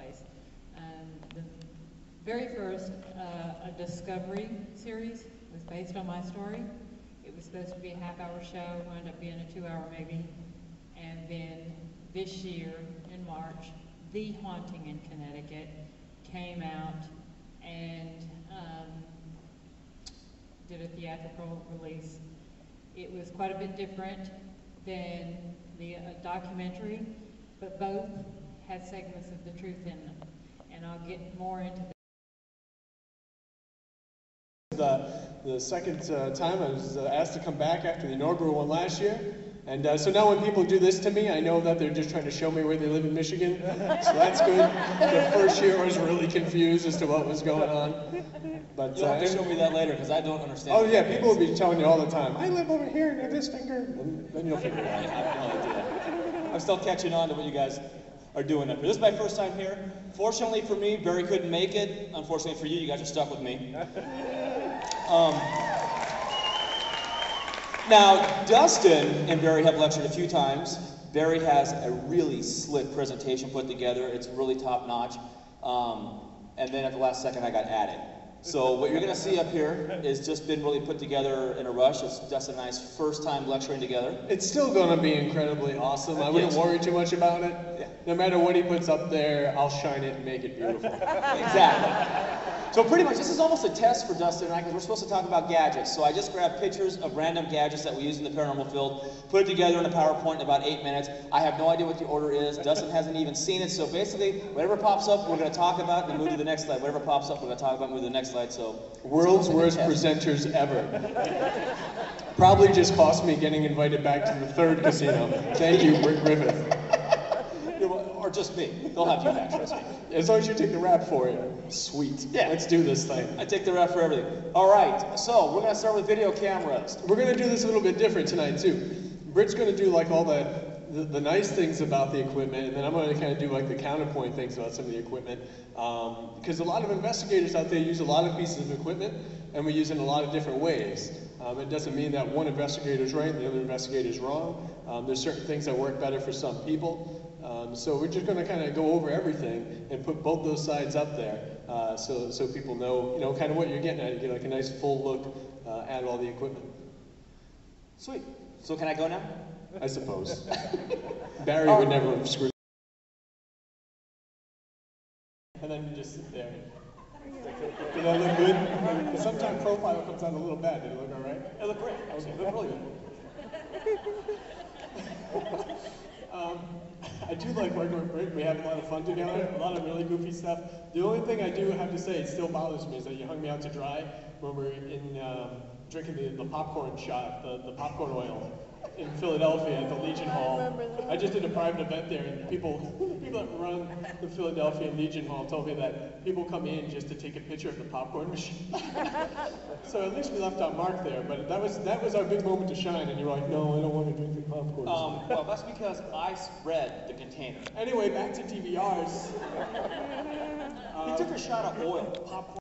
place. The very first, a discovery series, was based on my story. It was supposed to be a half-hour show, wound up being a 2-hour maybe. And then this year, in March, The Haunting in Connecticut came out and did a theatrical release. It was quite a bit different than the documentary, but both had segments of the truth in them. And I'll get more into that. The second time I was asked to come back after the inaugural one last year. And so now when people do this to me, I know that they're just trying to show me where they live in Michigan. So that's good. The first year I was really confused as to what was going on. But you'll have to show me that later because I don't understand. Oh yeah, people will be telling you all the time, I live over here near this finger. And then you'll figure it out. I have no idea. I'm still catching on to what you guys are doing up here. This is my first time here. Fortunately for me, Barry couldn't make it. Unfortunately for you, you guys are stuck with me. Now, Dustin and Barry have lectured a few times. Barry has a really slick presentation put together. It's really top-notch. And then at the last second, I got added. So what you're going to see up here is just been really put together in a rush. It's Dustin and I's first time lecturing together. It's still going to be incredibly awesome. I wouldn't worry too much about it. Yeah. No matter what he puts up there, I'll shine it and make it beautiful. Exactly. So pretty much, this is almost a test for Dustin and I, because we're supposed to talk about gadgets. So I just grabbed pictures of random gadgets that we use in the paranormal field, put it together in a PowerPoint in about 8 minutes. I have no idea what the order is. Dustin hasn't even seen it. So basically, whatever pops up, we're going to talk about and move to the next slide. Whatever pops up, we're going to talk about and move to the next slide. So world's worst presenters ever. Probably just cost me getting invited back to the third casino. Thank you, Rick Griffith. Or just me. They'll have you back, trust me. As long as you take the rap for it. Sweet. Yeah. Let's do this thing. I take the rap for everything. All right, so we're going to start with video cameras. We're going to do this a little bit different tonight, too. Britt's going to do like all the nice things about the equipment, and then I'm going to kind of do like the counterpoint things about some of the equipment. Because a lot of investigators out there use a lot of pieces of equipment, and we use it in a lot of different ways. It doesn't mean that one investigator is right and the other investigator is wrong. There's certain things that work better for some people. So we're just going to kind of go over everything and put both those sides up there, so people know, kind of what you're getting at. You get like a nice full look at all the equipment. Sweet. So can I go now? I suppose. Barry would never have screwed. And then you just sit there. Did that look good? Sometimes profile comes out a little bad. Did it look all right? It looked great. It looked really good. I do like working with Britt. We have a lot of fun together, a lot of really goofy stuff. The only thing I do have to say, it still bothers me, is that you hung me out to dry when we were in drinking the popcorn shot, the popcorn oil in Philadelphia at the Legion Hall. I just did a private event there, and people that run the Philadelphia Legion Hall told me that people come in just to take a picture of the popcorn machine. So at least we left our mark there, but that was our big moment to shine, and you were like, no, I don't want to drink the popcorn. Well, that's because I spread the container. Anyway, back to DVRs. He took a shot of oil. Popcorn.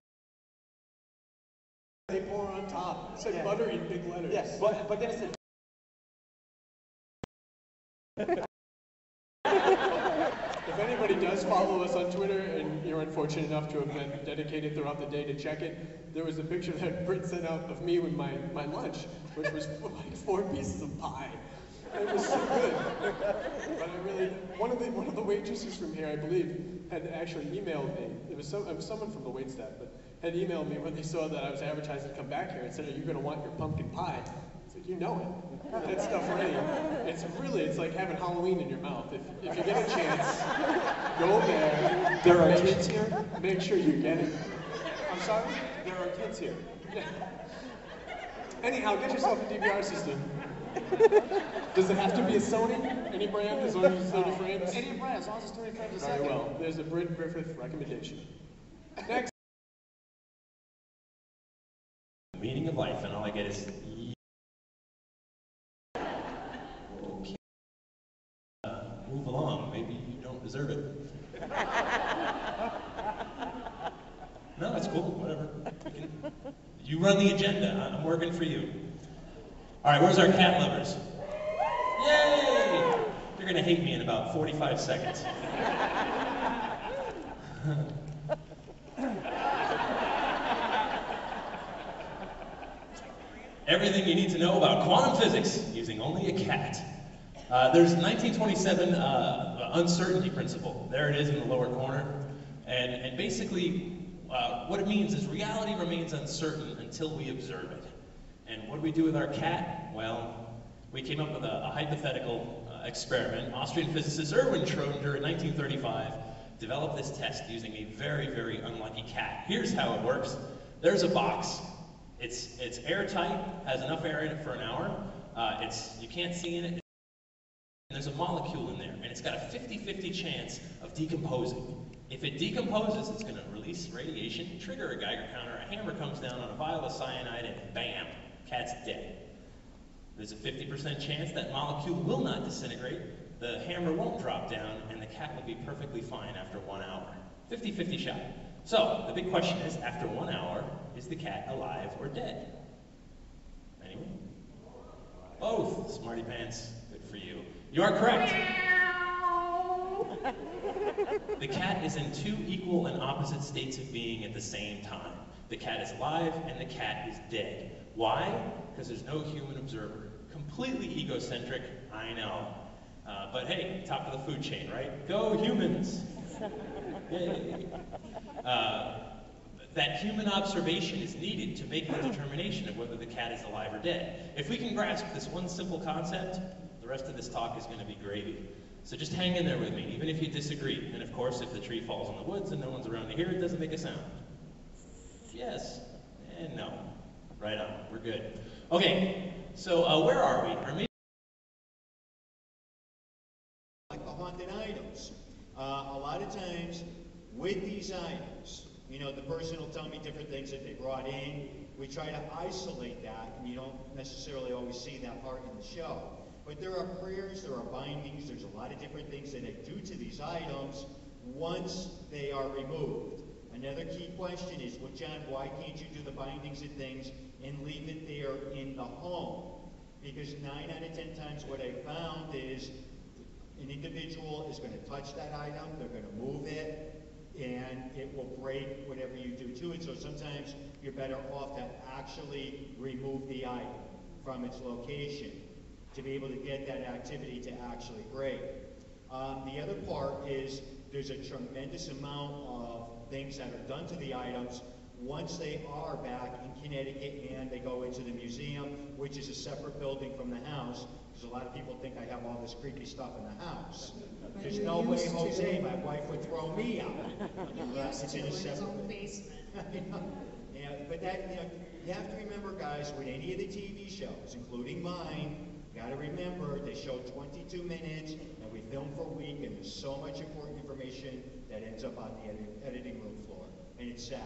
They pour on top. It said butter in big letters. Yes, but then it said... If anybody does follow us on Twitter, and you're unfortunate enough to have been dedicated throughout the day to check it, there was a picture that Britt sent out of me with my lunch, which was like 4 pieces of pie. It was so good. But I really, one of the waitresses from here, I believe, had actually emailed me. It was someone from the waitstaff, but had emailed me when they saw that I was advertising to come back here and said, "Are you going to want your pumpkin pie?" It's like, you know it. That stuff ready. It's like having Halloween in your mouth. If you get a chance, go there. There are kids here? Make sure you get it. I'm sorry? There are kids here. Yeah. Anyhow, get yourself a DVR system. Does it have to be a Sony? Any brand, as long as it's 30 frames? Any brand, as long as it's 30 frames a Very second. well. There's a Britt Griffith recommendation. Next. Meaning of life, and all I get is... Okay. Move along. Maybe you don't deserve it. No, it's cool. Whatever. You run the agenda. I'm working for you. All right, where's our cat lovers? Yay! They're going to hate me in about 45 seconds. Everything you need to know about quantum physics using only a cat. There's 1927 uncertainty principle. There it is in the lower corner. And basically, what it means is reality remains uncertain until we observe it. And what do we do with our cat? Well, we came up with a hypothetical experiment. Austrian physicist Erwin Schrödinger in 1935 developed this test using a very, very unlucky cat. Here's how it works. There's a box. It's airtight, has enough air in it for an hour. You can't see in it. And there's a molecule in there, and it's got a 50-50 chance of decomposing. If it decomposes, it's going to release radiation, trigger a Geiger counter, a hammer comes down on a vial of cyanide, and bam, cat's dead. There's a 50% chance that molecule will not disintegrate, the hammer won't drop down, and the cat will be perfectly fine after 1 hour. 50-50 shot. So, the big question is, after 1 hour, is the cat alive or dead? Anyone? Both, smarty pants. Good for you. You are correct. The cat is in two equal and opposite states of being at the same time. The cat is alive and the cat is dead. Why? Because there's no human observer. Completely egocentric, I know. But hey, top of the food chain, right? Go humans! Yay. That human observation is needed to make the determination of whether the cat is alive or dead. If we can grasp this one simple concept, the rest of this talk is going to be gravy. So just hang in there with me, even if you disagree. And of course, if the tree falls in the woods and no one's around to hear it, doesn't make a sound. Yes, and no. Right on, we're good. Okay, so where are we? Or maybe like the haunted items. A lot of times, with these items, you know, the person will tell me different things that they brought in. We try to isolate that, and you don't necessarily always see that part in the show. But there are prayers, there are bindings, there's a lot of different things that they do to these items once they are removed. Another key question is, well, John, why can't you do the bindings and things and leave it there in the home? Because 9 out of 10 times what I found is an individual is going to touch that item, they're going to move it, and it will break whatever you do to it. So sometimes you're better off to actually remove the item from its location to be able to get that activity to actually break. The other part is there's a tremendous amount of things that are done to the items once they are back in Connecticut and they go into the museum, which is a separate building from the house, because a lot of people think I have all this creepy stuff in the house. There's no way, Jose, my wife would throw me out. It's in a separate basement. Yeah, but that, you know, you have to remember, guys, with any of the TV shows, including mine, you got to remember they show 22 minutes and we film for a week, and there's so much important information that ends up on the editing room floor, and it's sad.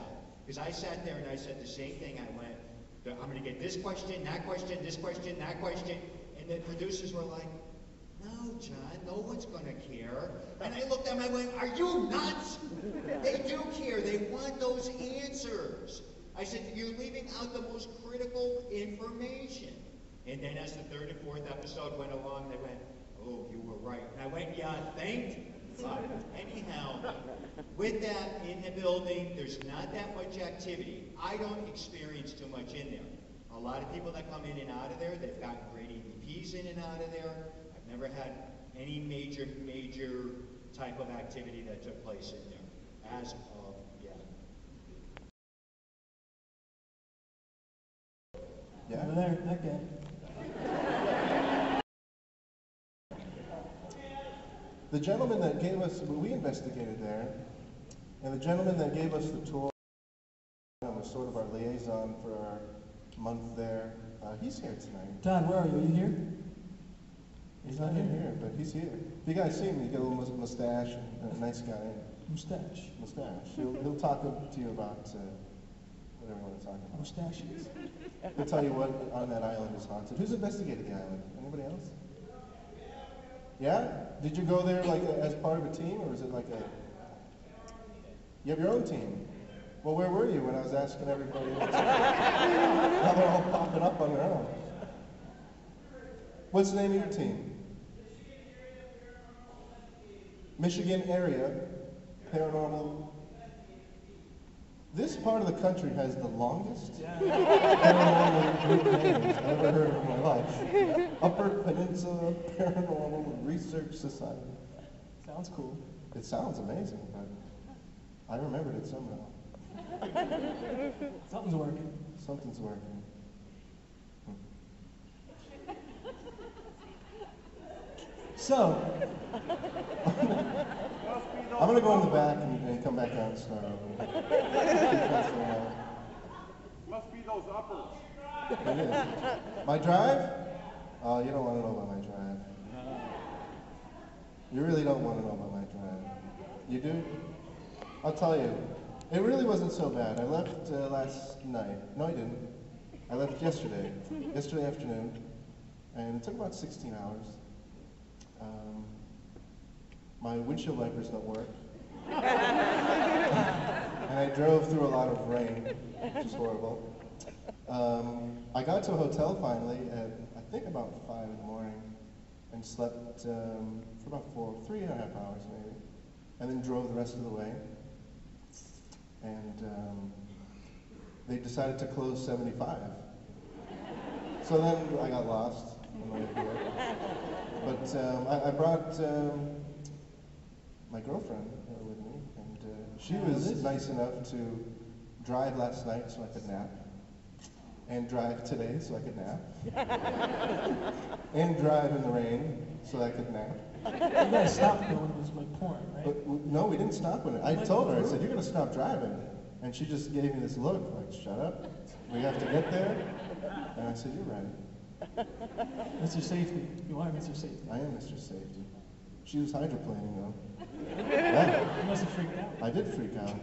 Because I sat there and I said the same thing. I went, I'm going to get this question, that question, this question, that question, and the producers were like, no, John, no one's going to care. And I looked at them and I went, are you nuts? They do care. They want those answers. I said, you're leaving out the most critical information. And then as the 3rd and 4th episode went along, they went, oh, you were right. And I went, yeah, thank you. Anyhow, with that in the building, there's not that much activity. I don't experience too much in there. A lot of people that come in and out of there, they've gotten great EVPs in and out of there. I've never had any major type of activity that took place in there as of yet. Yeah, over there, that guy. The gentleman that gave us, we investigated there, and the gentleman that gave us the tour was sort of our liaison for our month there. He's here tonight. Don, where are you? Are you here? He's not here, but he's here. If you guys see him, he's got a little mustache and a nice guy. Mustache. Mustache. He'll talk to you about whatever you want to talk about. Mustaches. He'll tell you what on that island is haunted. Who's investigated the island? Anybody else? Yeah? Did you go there like as part of a team, or is it like a... You have your own team. Well, where were you when I was asking everybody? Now they're all popping up on their own. What's the name of your team? Michigan Area Paranormal This part of the country has the longest paranormal group names I've ever heard of in my life. Upper Peninsula Paranormal Research Society. Sounds cool. It sounds amazing, but I remembered it somehow. Something's working. Something's working. So, I'm gonna go in the back and come back out and start over. Must be those uppers. It is. My drive? Oh, you don't want to know about my drive. You really don't want to know about my drive. You do? I'll tell you. It really wasn't so bad. I left last night. No, I didn't. I left yesterday afternoon, and it took about 16 hours. My windshield wipers don't work. And I drove through a lot of rain, which is horrible. I got to a hotel finally at, I think, about 5 in the morning, and slept for about 3.5 hours maybe, and then drove the rest of the way. And they decided to close 75. So then I got lost on the way here. But I brought my girlfriend with me, and she was nice enough to drive last night so I could nap, and drive today so I could nap, and drive in the rain so I could nap. You guys stopped though when it was like pouring, right? But no, we didn't stop when it. I told her, I said, "You're gonna stop driving," and she just gave me this look like, "Shut up, we have to get there." And I said, "You're right." Mr. Safety. You are Mr. Safety. I am Mr. Safety. She was hydroplaning though. Yeah, You must have freaked out. I did freak out.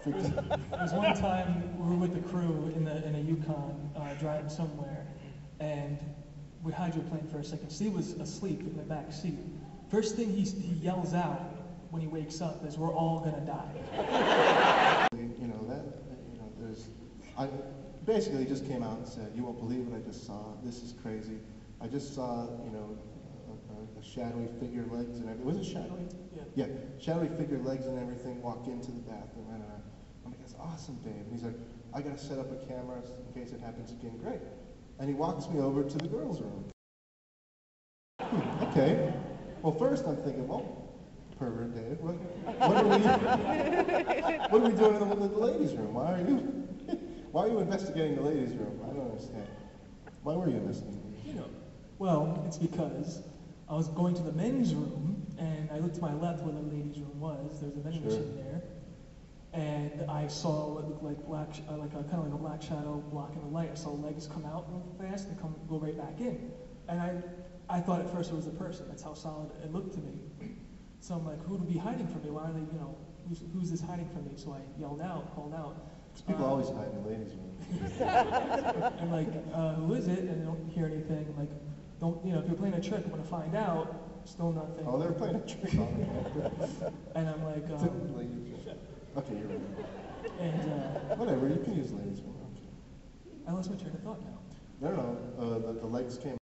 Freaked out. There was one time we were with the crew in a Yukon driving somewhere, and we hydroplaned for a second. Steve was asleep in the back seat. First thing he yells out when he wakes up is, "We're all gonna die." You know that. You know, I basically just came out and said, "You won't believe what I just saw. This is crazy. I just saw, you know, a shadowy figure, legs and everything. Was it shadowy? Yeah. Yeah, shadowy figure, legs and everything. Walk into the bathroom, and I'm like, "That's awesome, Dave." And he's like, "I gotta set up a camera in case it happens again." Great. And he walks me over to the girls' room. Okay. Well, first I'm thinking, well, pervert Dave, what are we doing in the ladies' room? Why are you investigating the ladies' room? I don't understand. Why were you investigating? Well, it's because I was going to the men's room, and I looked to my left where the ladies' room was. There's a vending machine there, and I saw what looked like kind of like a black shadow blocking the light. I saw legs come out real fast and go right back in, and I thought at first it was a person. That's how solid it looked to me. So I'm like, who would be hiding from me? Why are they, you know, who's this hiding from me? So I called out. People always hide in the ladies' room. I'm like, who is it? And I don't hear anything. I'm like, don't, you know, if you're playing a trick, I'm gonna find out. Still nothing. Oh, they're playing a trick on me. And I'm like, okay, you're right. and Whatever, you can use ladies' room. Okay. I lost my train of thought now. No, the legs came